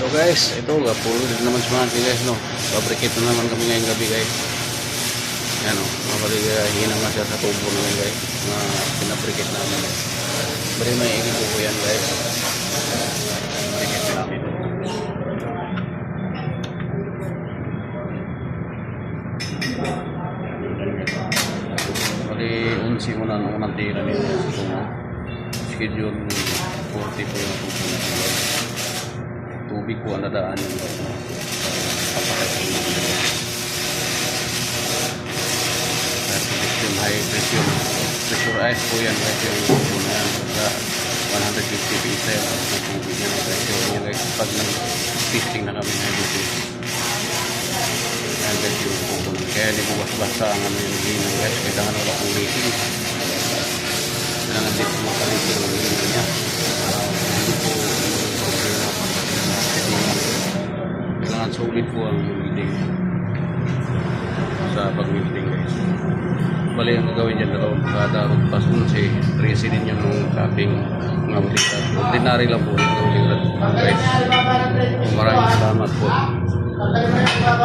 So guys, ito pulo din naman sa mga guys, no. Fabricate na naman kami ngayong gabi guys. Yan o, hinang nga siya sa tubo namin guys, na pinabricate namin. Bari may ikipo ko yan guys. Fabricate namin. Bari 11 unang tira nila. So, schedule 40 po yung tubo natin guys. Tubig po ang nadaan yung papakasal namin. Yung high pressure pressurized po yan guys, yung tubo na yan sa 150 pieces ang tubig yan guys. Yung guys, pag nag-testing na kami na dito yan guys yung tubo na, kaya di po basa ang ano yung hinang guys, kailangan wala pong leaking, kailangan dito makalitin yung hinang niya. Hindi po kailangan solid po ang welding sa pag-welding guys. Bali ang gagawin dyan dalawang kada rugpas 11, 13 din yung capping mga balikat. Ordinary lang po yung gawin guys. Maraming salamat po.